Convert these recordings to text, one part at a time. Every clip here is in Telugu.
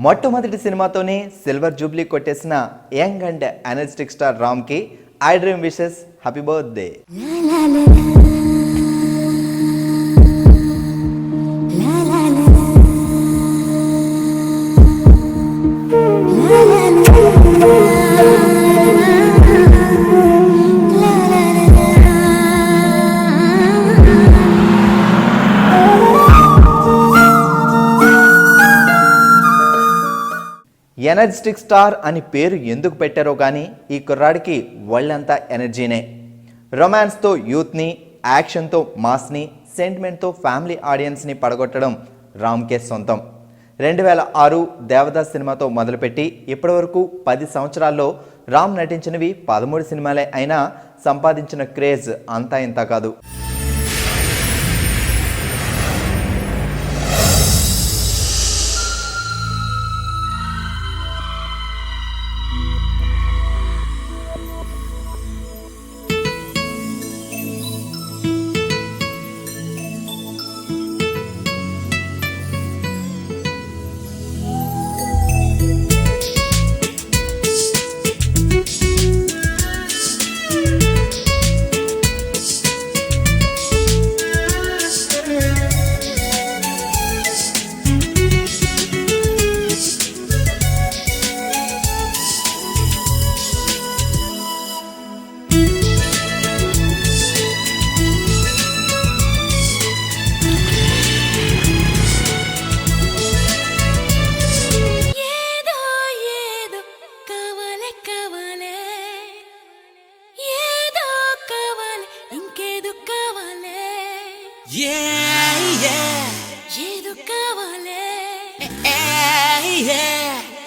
మొట్టమొదటి సినిమాతోనే సిల్వర్ జూబ్లీ కొట్టేసిన యంగ్ అండ్ ఎనర్జెటిక్ స్టార్ రామ్కి I dream wishes happy birthday. Energetic star అని పేరు ఎందుకు పెట్టారో కానీ ఈ కుర్రాడికి ఒళ్ళంతా ఎనర్జీనే. రొమాన్స్తో యూత్ని, యాక్షన్తో మాస్ని, సెంటిమెంట్తో ఫ్యామిలీ ఆడియన్స్ని పడగొట్టడం రామ్కే సొంతం. 2006 దేవదాస్ సినిమాతో మొదలుపెట్టి ఇప్పటివరకు 10 సంవత్సరాల్లో రామ్ నటించినవి 13 సినిమాలే అయినా సంపాదించిన క్రేజ్ అంతా ఇంత కాదు.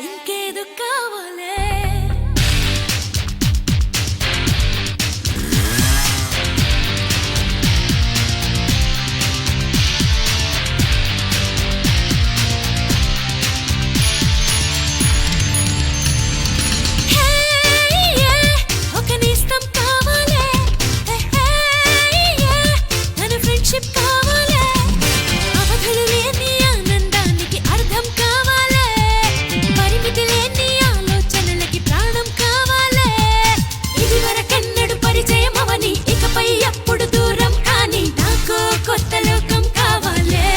ఇంకేదో కావాలే. ఒక నేస్తం కావాలే, తన ఫ్రెండ్షిప్ కావాలే, అవధులు లేని ఆనందానికి అర్థం కావాలే, పరిమితి లేని ఆలోచనలకి ప్రాణం కావాలే. ఇది వరకెన్నడు పరిచయం అవని, ఇకపై ఎప్పుడు దూరం కాని నాకు కొత్త లోకం కావాలే.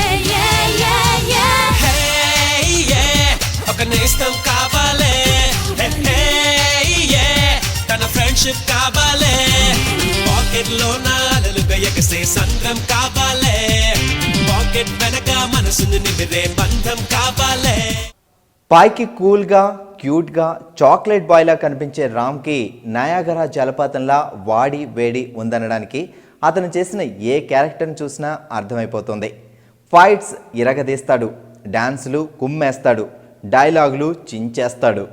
ఒక నేస్తం కావాలే, తన ఫ్రెండ్షిప్ కావాలే, పాకెట్ లో నాలుగా ఎగసే సంద్రం కావాలే, పాకెట్ వెనక మనసును నిమిరే బంధం కావాలే. పైకి కూల్గా, క్యూట్గా, చాక్లెట్ బాయ్లా కనిపించే రామ్కి నయాగరా జలపాతంలా వాడి వేడి ఉందనడానికి అతను చేసిన ఏ క్యారెక్టర్ని చూసినా అర్థమైపోతుంది. ఫైట్స్ ఇరగదీస్తాడు, డాన్సులు కుమ్మేస్తాడు, డైలాగులు చించేస్తాడు.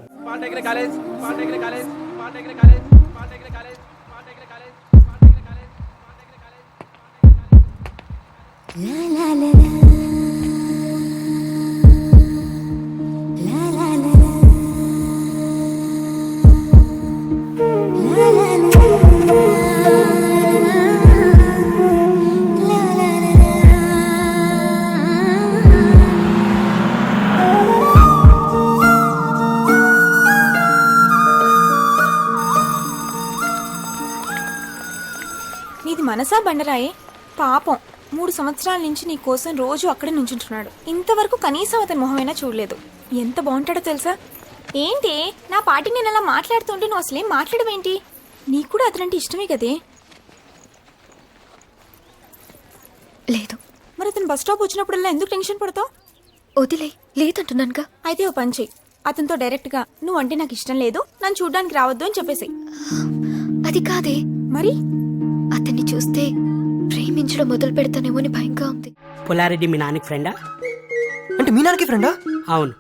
నీది మనసా బండరాయే? పాపం 3 సంవత్సరాల నుంచి నీ కోసం రోజు అక్కడే నుంచుంటున్నాడు. ఇంతవరకు కనీసం అతని మొహమైనా చూడలేదు. ఎంత బాగుంటాడో తెలుసా? ఏంటి నా పాటి నేను అలా మాట్లాడుతుంటే నువ్వు అసలేం మాట్లాడవేంటి? నీకు కూడా అతనంటే ఇష్టమే కదే. లేదు. మరి అతను బస్ స్టాప్ వచ్చినప్పుడల్లా ఎందుకు టెన్షన్ పడతావు? వదిలే, లేదంటున్నానుగా. అయితే ఓ పని చెయ్యి, అతనితో డైరెక్ట్గా నువ్వు అంటే నాకు ఇష్టం లేదు, నన్ను చూడడానికి రావద్దు అని చెప్పేసి. అది కాదే. మరి అతన్ని చూస్తే ప్రేమించడం మొదలు పెడతానేమో అని భయంగా ఉంది. పుల్లారెడ్డి మీ నాన్నకి ఫ్రెండా? అంటే మీ నాన్నకి ఫ్రెండా? అవును,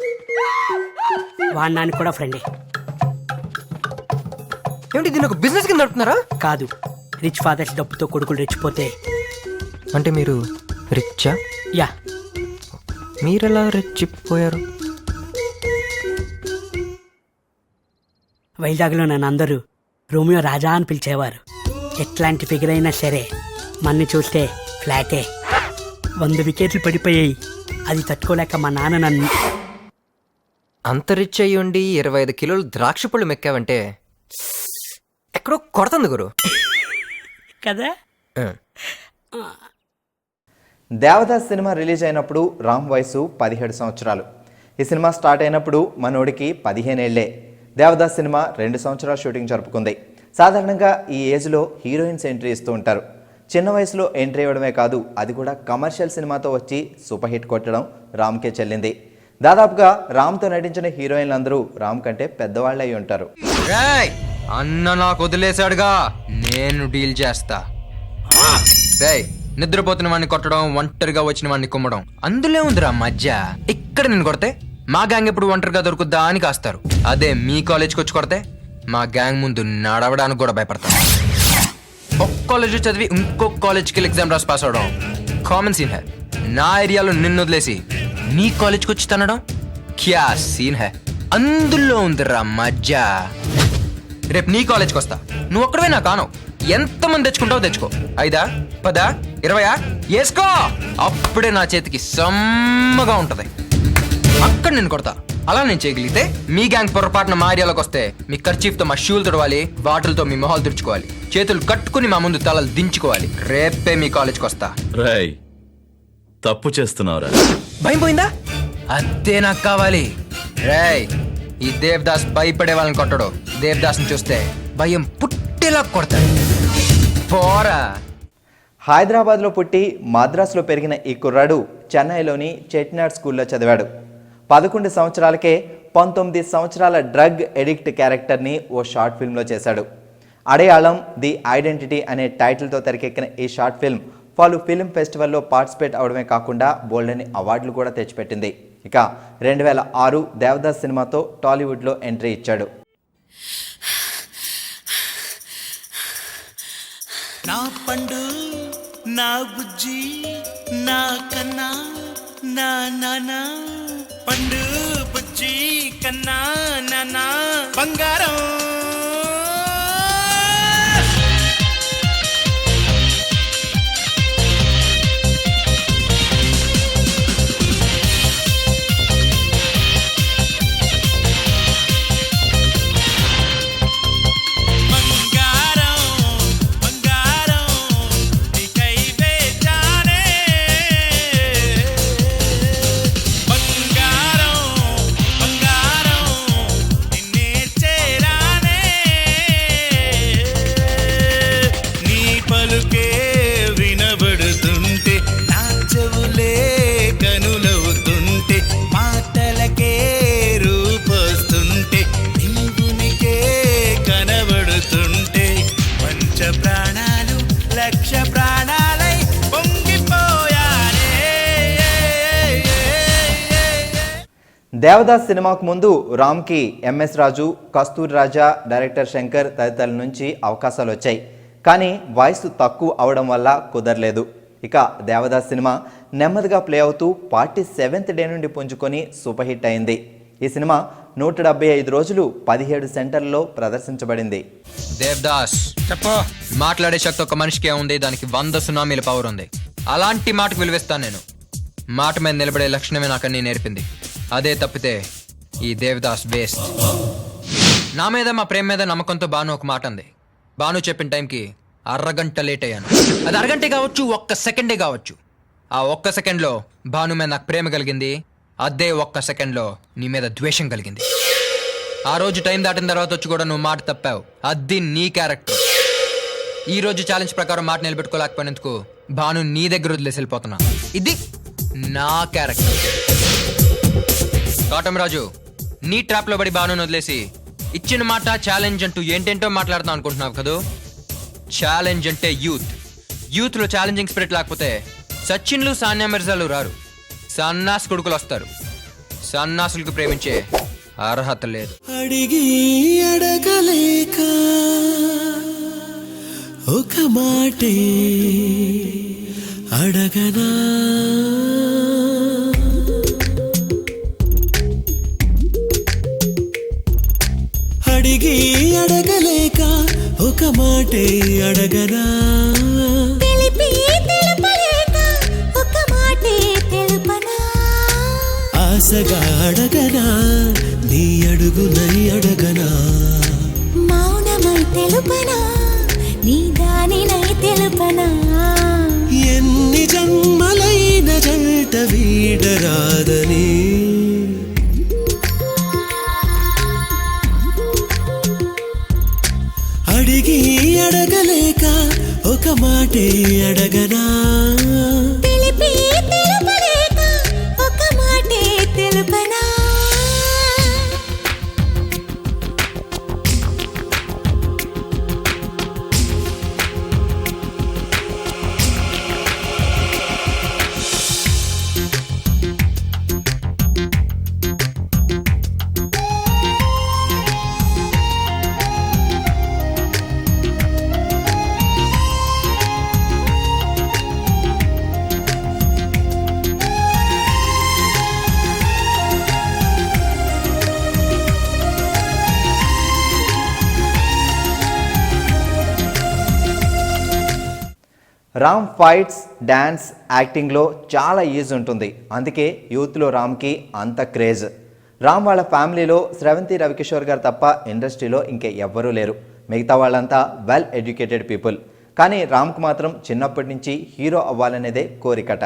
వాడి నాన్న కూడా ఫ్రెండే. ఏమిటి దీన్ని ఒక బిజినెస్ కింద నడుపుతున్నారా? కాదు, రిచ్ ఫాదర్స్ డబ్బుతో కొడుకులు రెచ్చిపోతే. అంటే మీరు రిచ్చా? యా. మీరెలా రెచ్చిపోయారు? వైజాగ్లో నన్ను అందరూ రోమియో రాజా అని పిలిచేవారు. ఎట్లాంటి ఫిగర్ అయినా సరే మన్ని చూస్తే ఫ్లాటే. 100 వికెట్లు పడిపోయాయి. అది తట్టుకోలేక మా నాన్న నన్ను అంత రిచ్ అయ్యుండి 25 కిలోలు ద్రాక్ష పళ్ళు మెక్కావంటే ఎక్కడో కొడుతుంది గురు. కదా ఆ. దేవదాస్ సినిమా రిలీజ్ అయినప్పుడు రామ్ వయసు 17 సంవత్సరాలు. ఈ సినిమా స్టార్ట్ అయినప్పుడు మనోడికి 15 ఏళ్లే. దేవదాస్ సినిమా 2 సంవత్సరాల షూటింగ్ జరుపుకుంది. సాధారణంగా ఈ ఏజ్లో హీరోయిన్స్ ఎంట్రీ ఇస్తూ ఉంటారు. చిన్న వయసులో ఎంట్రీ ఇవ్వడమే కాదు, అది కూడా కమర్షియల్ సినిమాతో వచ్చి సూపర్ హిట్ కొట్టడం రామ్కే చెల్లింది. దాదాపుగా రామ్తో నటించిన హీరోయిన్లందరూ రామ్ కంటే పెద్దవాళ్ళే అయి ఉంటారు. అన్న నాకు వదిలేశాడుగా, నేను డీల్ చేస్తా. నిద్రపోతున్న వాడిని కొట్టడం, ఒంటరిగా వచ్చిన వాడిని కుమ్మడం, అందులో ఉందిరా మధ్య. ఇక్కడ నేను కొడితే మా గ్యాంగ్ ఎప్పుడు ఒంటరిగా దొరుకుద్దా అని కాస్తారు. అదే మీ కాలేజ్కి వచ్చి కొడితే మా గ్యాంగ్ ముందు నడవడానికి కూడా భయపడతాను. ఒక కాలేజ్ చదివి ఇంకో కాలేజ్కి వెళ్ళి ఎగ్జామ్ రాసి పాస్ అవడం కామన్ సీన్ హై. నా ఏరియాలో నిన్ను వదిలేసి నీ కాలేజ్కి వచ్చి తనడం క్యా సీన్ హై. అందులో ఉందిరా మధ్య. రేపు నీ కాలేజ్కి వస్తా, నువ్వు ఒక్కడవే నా కాను. ఎంతమంది తెచ్చుకుంటావో తెచ్చుకో, 5, 10, 20 వేసుకో. అప్పుడే నా చేతికి సమ్మగా ఉంటది. అక్కడ నేను కొడతా. అలా నేను చేయగలిగితే మీ గ్యాంగ్ పొరపాటున మా ఏరియాలోకి వస్తే మీ కర్చీఫ్తో మా షూలు తుడవాలి, వాటర్తో మీ మొహాలు తుడుచుకోవాలి, చేతులు కట్టుకుని మా ముందు తలలు దించుకోవాలి. రేపే మీ కాలేజ్కి వస్తా. రేయ్, తప్పు చేస్తున్నావురా. భయం పోయిందా? అదే నాకు కావాలి. రేయ్, ఈ దేవదాస్ భయపడే వాళ్ళని కొట్టడు. దేవదాస్ని చూస్తే భయం పుట్టేలా కొడతాడు. పోరా. హైదరాబాద్లో పుట్టి మద్రాసులో పెరిగిన ఈ కుర్రాడు చెన్నైలోని చెట్నాడ్ స్కూల్లో చదివాడు. 11 సంవత్సరాలకే 19 సంవత్సరాల డ్రగ్ ఎడిక్ట్ క్యారెక్టర్ని ఓ షార్ట్ ఫిల్మ్లో చేశాడు. అడయాళం ది ఐడెంటిటీ అనే టైటిల్తో తెరకెక్కిన ఈ షార్ట్ ఫిల్మ్ పలు ఫిల్మ్ ఫెస్టివల్లో పార్టిసిపేట్ అవడమే కాకుండా బోల్డని అవార్డులు కూడా తెచ్చిపెట్టింది. ఇక 2006 దేవదాస్ సినిమాతో టాలీవుడ్లో ఎంట్రీ ఇచ్చాడు. నా పండు నా బుజ్జి నా కన్నా నా నానా, పండు బుజ్జి కన్నా నానా బంగారం. దేవదాస్ సినిమాకు ముందు రామ్కి ఎంఎస్ రాజు, కస్తూరి రాజా, డైరెక్టర్ శంకర్ తదితరుల నుంచి అవకాశాలు వచ్చాయి. కానీ వయసు తక్కువ అవడం వల్ల కుదరలేదు. ఇక దేవదాస్ సినిమా నెమ్మదిగా ప్లే అవుతూ 47th డే నుండి పుంజుకొని సూపర్ హిట్ అయింది. ఈ సినిమా 175 రోజులు 17 సెంటర్లలో ప్రదర్శించబడింది. దేవదాస్ చెప్పు. మాట్లాడే శక్తి ఒక మనిషికే ఉంది, దానికి 100 సునామీల పవర్ ఉంది. అలాంటి మాటకు విలువిస్తాను నేను. మాట మీద నిలబడే లక్షణమే నాకన్నీ నేర్పింది. అదే తప్పితే ఈ దేవదాస్ వేస్ట్. నా మీద, మా ప్రేమ మీద నమ్మకంతో బాను ఒక మాట అంది. బాను చెప్పిన టైంకి అరగంట లేట్ అయ్యాను. అది అరగంటే కావచ్చు, 1 సెకండే కావచ్చు. ఆ 1 సెకండ్లో బాను మీద నాకు ప్రేమ కలిగింది. అదే 1 సెకండ్లో నీ మీద ద్వేషం కలిగింది. ఆ రోజు టైం దాటిన తర్వాత వచ్చి కూడా నువ్వు మాట తప్పావు. అది నీ క్యారెక్టర్. ఈ రోజు ఛాలెంజ్ ప్రకారం మాట నిలబెట్టుకోలేకపోయినందుకు బాను నీ దగ్గర వదిలేసి వెళ్ళిపోతున్నా. ఇది నా క్యారెక్టర్. కాటమరాజు, నీ ట్రాప్ లో పడి బాను వదిలేసి ఇచ్చిన మాట ఛాలెంజ్ అంటూ ఏంటేంటో మాట్లాడుతాం అనుకుంటున్నావు కదూ. ఛాలెంజ్ అంటే యూత్ లో ఛాలెంజింగ్ స్పిరిట్ లేకపోతే సచిన్లు, సానియా మిర్జాలు రారు. సన్నాస్ కొడుకులు వస్తారు. సన్నాసులకు ప్రేమించే అర్హత లేదు. అడిగి అడగలేక ఒక మాటే అడగనా, అడిగి అడగలేక ఒక మాటే అడగనా, తెలిపి తెలుపలేక ఒక మాటే తెలుపనా, ఆశగా అడగనా, మాటే అడగనా తెలిపి తెలుపలేక ఒక మాటే తెలుపనా రామ్ ఫైట్స్, డ్యాన్స్, యాక్టింగ్లో చాలా ఈజ్ ఉంటుంది. అందుకే యూత్లో రామ్కి అంత క్రేజ్. రామ్ వాళ్ళ ఫ్యామిలీలో స్రవంతి రవికిషోర్ గారు తప్ప ఇండస్ట్రీలో ఇంకే ఎవ్వరూ లేరు. మిగతా వాళ్ళంతా వెల్ ఎడ్యుకేటెడ్ పీపుల్. కానీ రామ్కు మాత్రం చిన్నప్పటి నుంచి హీరో అవ్వాలనేదే కోరికట.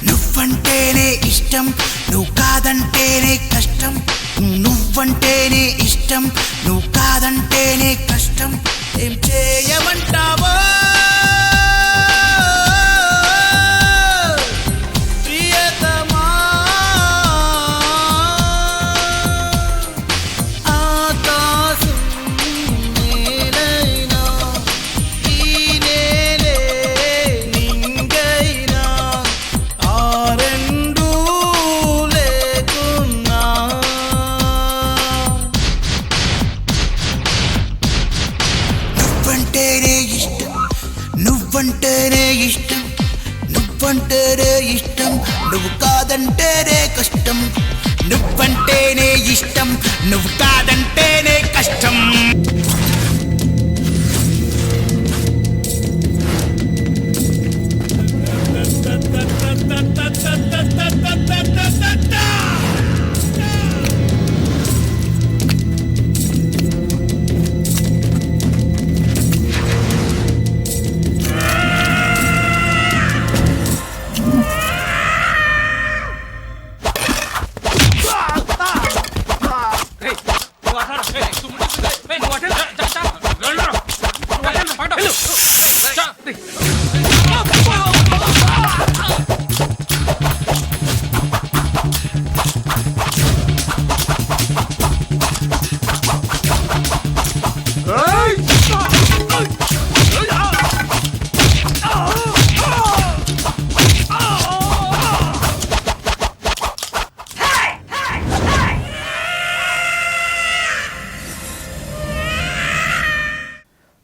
నువ్వంటేనే ఇష్టం, నువ్వు కాదంటేనే కష్టం. నువ్వంటేనే ఇష్టం, నువ్వు కాదంటేనే కష్టం. ఏం చేయమంటావో ప్రియతమా, ఆకాశం నేనైనా ఈ నేలే నింగైనా ఆ రెండూ లేకున్నా నువ్వంటేనే ఇష్టం, నువ్వంటేనే ఇష్టం, నువ్వంటేనే ఇష్టం, నువ్వు కాదంటేనే కష్టం. నువ్వంటేనే ఇష్టం, నువ్వు కాదంటేనే కష్టం.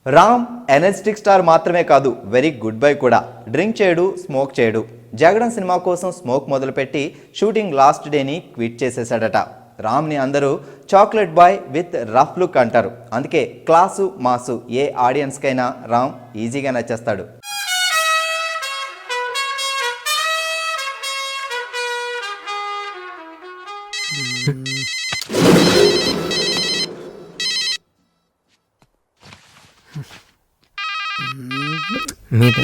రామ్ ఎనర్జెటిక్ స్టార్ మాత్రమే కాదు, వెరీ గుడ్ బై కూడా. డ్రింక్ చేయడు, స్మోక్ చేయడు. జగడం సినిమా కోసం స్మోక్ మొదలుపెట్టి షూటింగ్ లాస్ట్ డేని క్విట్ చేసేశాడట. రామ్ని అందరూ chocolate boy with rough look అంటారు. అందుకే క్లాసు మాసు ఏ ఆడియన్స్కైనా రామ్ ఈజీగా నచ్చేస్తాడు. మీద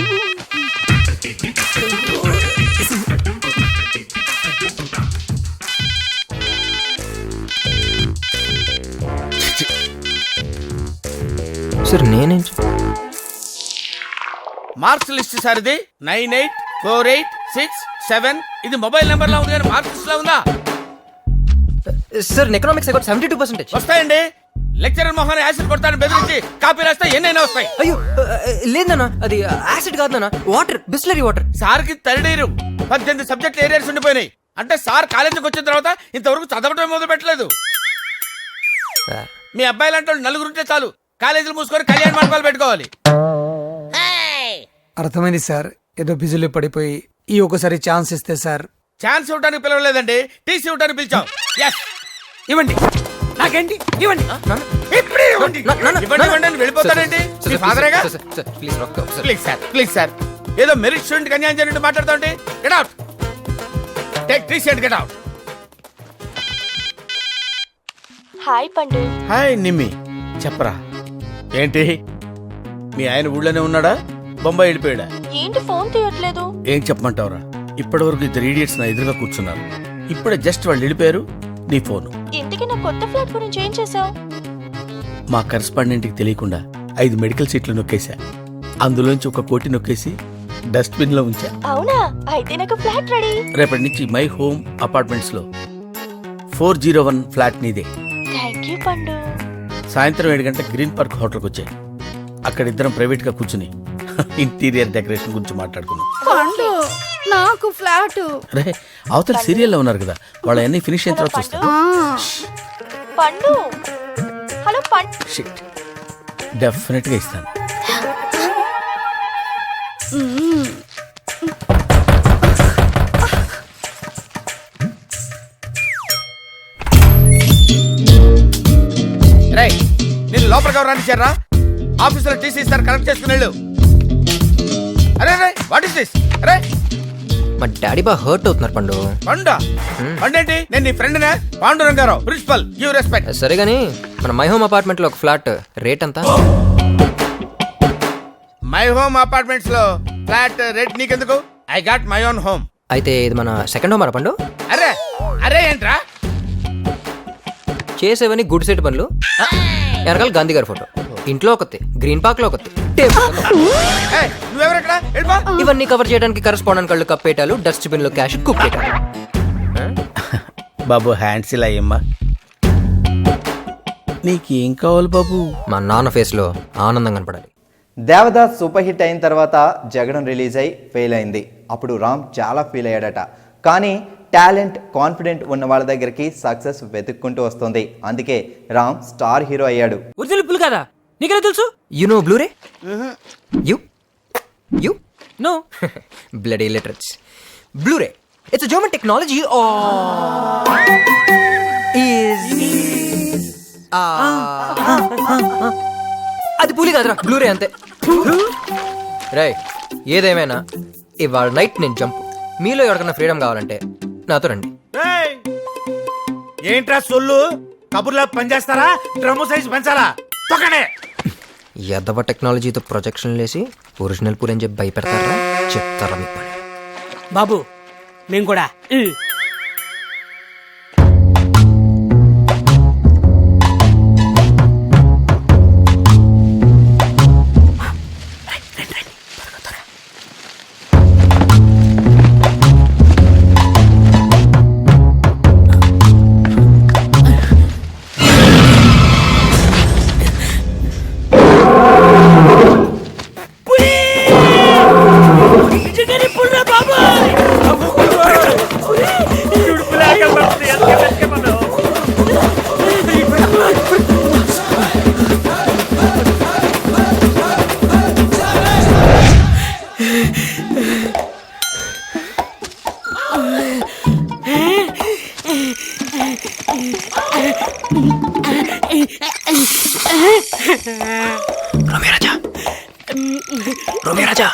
సార్ నేనేం మార్క్స్ లిస్ట్ సార్ ఇది 984867. ఇది మొబైల్ నెంబర్ లా ఉంది కానీ మార్క్స్ లిస్ట్ లా ఉందా? Sir economics 72%. వస్తాయండి. లెక్చరర్ మొహాన్ని యాసిడ్ కొడతాను బెదిరించి కాపీ రాస్తే ఎన్నైనా వస్తాయి. అయ్యో లేదన్నా, అది యాసిడ్ కాదన్నా, వాటర్, బిస్లరీ వాటర్. సార్ కి తరడేరు 18 సబ్జెక్టులు ఏరియాస్ ఉండిపోయినాయి. అంటే సార్ కాలేజీకి వచ్చిన తర్వాత ఇంతవరకు చదవటం మొదలు పెట్టలేదు. మీ అబ్బాయి లాంటి వాళ్ళు నలుగురుంటే చాలు, కాలేజీలు మూసుకొని కళ్యాణ మండపాలు పెట్టుకోవాలి. అర్థమైంది సార్, ఏదో బిజీలో పడిపోయి ఈ ఒకసారి ఛాన్స్ ఇస్తే సార్. ఛాన్స్ ఇవ్వడానికి పిలవలేదండి, టీసీ ఇవ్వడానికి పిలిచాం. ఇవ్వండి, నా నాకేంటి ఇవ్వండి. ఇప్పుడే ఇవ్వండి. ఇవ్వండి ఇవ్వండి అని వెళ్ళిపోతాడండి. మీ ఫాదరేగా? ప్లీజ్ రొక్క ప్లీజ్ సార్ ఏదో మెరిట్ స్టూడెంట్ అన్యాయం జరిగినట్టు మాట్లాడుతుంటే get out. Take 3 said get out. Hi పండు. హాయ్ నిమ్మి, చెప్పరా ఏంటి? మీ ఆయన ఊళ్ళోనే ఉన్నాడా, బొంబాయి వెళ్ళిపోయాడా? ఏంటి ఫోన్ తీయట్లేదు? ఏం చెప్పమంటావురా, ఇప్పటి వరకు 2 idiots నా ఎదురుగా కూర్చున్నారు. ఇప్పుడే జస్ట్ వాళ్ళు వెళ్ళిపోయారు. నీ ఫోను ఇంతకీ నా కొత్త ఫ్లాట్ గురించి ఏం చేసావు? మా కరెస్పాండెంట్కి తెలియకుండా 5 మెడికల్ సీట్లు నొక్కేశా. అందులోంచి 1 కోటి నొక్కేసి డస్ట్బిన్ లో ఉంచా. అవునా? అయితే నాకు ఫ్లాట్ రెడీ. రేపటి నుంచి మై హోమ్ అపార్ట్మెంట్స్ లో 401 ఫ్లాట్ నీదే. థ్యాంక్ యూ పండు. సాయంత్రం 7 గంటలకు గ్రీన్ పార్క్ హోటల్కి వచ్చాయి. అక్కడ ఇద్దరం ప్రైవేట్ గా కూర్చుని ఇంటీరియర్ డెకరేషన్ గురించి మాట్లాడుకున్నాం. నాకు ఫ్లాట్. రే, అవతల సీరియల్లో ఉన్నారు కదా, వాళ్ళు అన్ని ఫినిష్ అయిన తర్వాత చూస్తారు. పండు, హలో పండు. షిట్, డెఫినెట్ గా ఇస్తాను. నేను లోపలికి ఎవరు రానిచ్చారా? ఆఫీసులో టీసీ ఇస్తారు, కరెక్ట్ చేసుకుని వెళ్ళు. అరే రే, వాట్ ఇస్ దిస్? అరే మా డాడీ బాగా హర్ట్ అవుతున్నారు పండు. పండా? పండేంటి? నేను నీ ఫ్రెండ్ నే, పాండురంగారావు, ప్రిన్సిపల్, గివ్ రెస్పెక్ట్. సరే గానీ మన మై హోమ్ అపార్ట్మెంట్ లో ఒక ఫ్లాట్ రేట్ ఎంత? మై హోమ్ అపార్ట్మెంట్స్ లో ఫ్లాట్ రేట్ నీకెందుకు? I got my own home. అయితే ఇది మన సెకండ్ హోమ్ పండు. అరే అరే ఏంట్రా చేసేవని గుడ్ సెట్ పనులు. వెనకాల గాంధీ గారి ఫోటో, ఇంట్లో ఒకటి, గ్రీన్ పార్క్ లో ఒకటి, నువ్వెవరెక్కడ? ఇవన్నీ కవర్ చేయడానికి కరెస్పాండెంట్ కళ్ళు కప్పేటాలు, డస్ట్బిన్ లో క్యాష్ కుప్పేటాలు. బాబు హ్యాండ్స్ ఇలా అయ్యమ్మా. నీకేం కావాలి బాబు? మా నాన్న ఫేస్ లో ఆనందం కనపడాలి. దేవదాస్ సూపర్ హిట్ అయిన తర్వాత జగడం రిలీజ్ అయి ఫెయిల్ అయింది. అప్పుడు రామ్ చాలా ఫీల్ అయ్యాడట. కానీ టాలెంట్, కాన్ఫిడెంట్ ఉన్న వాళ్ళ దగ్గరికి సక్సెస్ వెతుక్కుంటూ వస్తుంది. అందుకే రామ్ స్టార్ హీరో అయ్యాడు. ఒరిజినల్ పుల్ కదా, నీకెలా తెలుసు? You know Blu-ray? You know. Bloody literates. Blu-ray it's a German technology or is అది పులి కాదురా, బ్లూరే అంతే. రేయ్, ఏదేమైనా ఇవాళ నైట్ నేను జంప్. మీలో ఎవరికైనా ఫ్రీడమ్ కావాలంటే నాతో రండి. ఏంట్రా సొల్లు? కబుర్లా పనిచేస్తారా? డ్రమ్ము సైజ్ పెంచాలా? తొక్కనే. ఎదవ టెక్నాలజీతో ప్రొజెక్షన్ లేసి ఒరిజినల్ పూరి అని చెప్పి భయపెడతారా? చెప్తారా మీకు పని. బాబు మేము కూడా రోమియో రాజా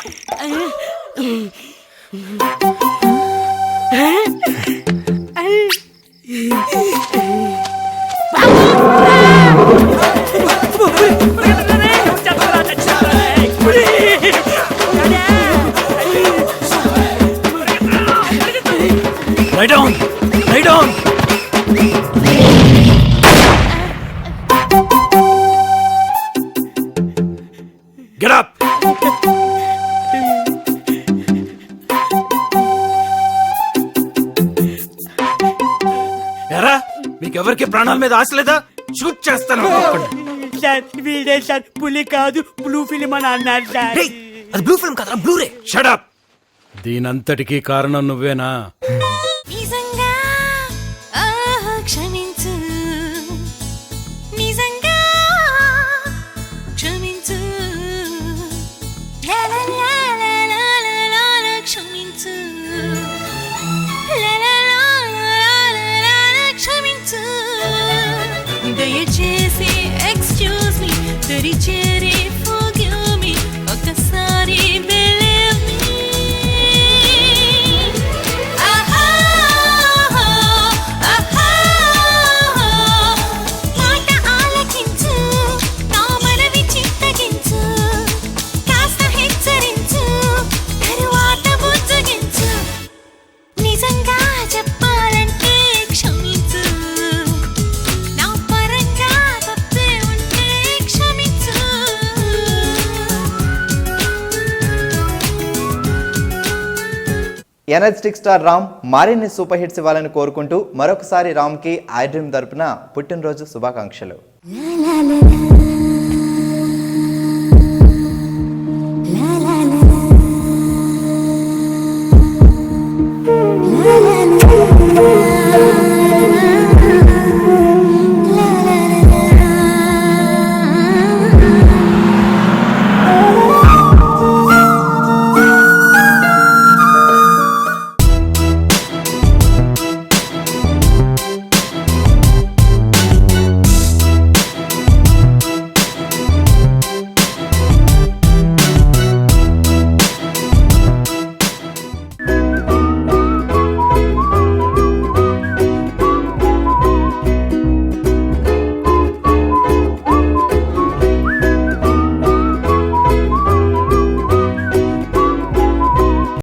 Lie down! Lie down! Get up! ఎరా, మీకెవరికి ప్రాణాల మీద ఆశ లేదా? షూట్ చేస్తాను. సార్ వీడే సార్, పులి కాదు బ్లూ ఫిలిం అని అన్నారు సార్. అది బ్లూ ఫిల్మ్ కదరా, బ్లూరే. Shut up! దీనంతటికీ కారణం నువ్వేనా? నిజంగా క్షమించు, నిజంగా క్షమించు, క్షమించు, క్షమించు, దయ చేసి ఎక్స్క్యూజ్ మీ తెరిచేరి ఫర్గివ్ మీ ఒకసారి believe me ఆహా ఆహా మాట ఆలకించు నా మనవి చింతగించు కాస్త హెచ్చరించు తరువాత బుజ్జగించు నిజంగా చెప్పాలంటే క్షమించు నా పరంగా తప్పే ఉంటే క్షమించు ఎనర్జెటిక్ స్టార్ రామ్ మరిన్ని సూపర్ హిట్స్ ఇవ్వాలని కోరుకుంటూ మరొకసారి రామ్కి ఐ డ్రీమ్ తరపున పుట్టినరోజు శుభాకాంక్షలు. La la la la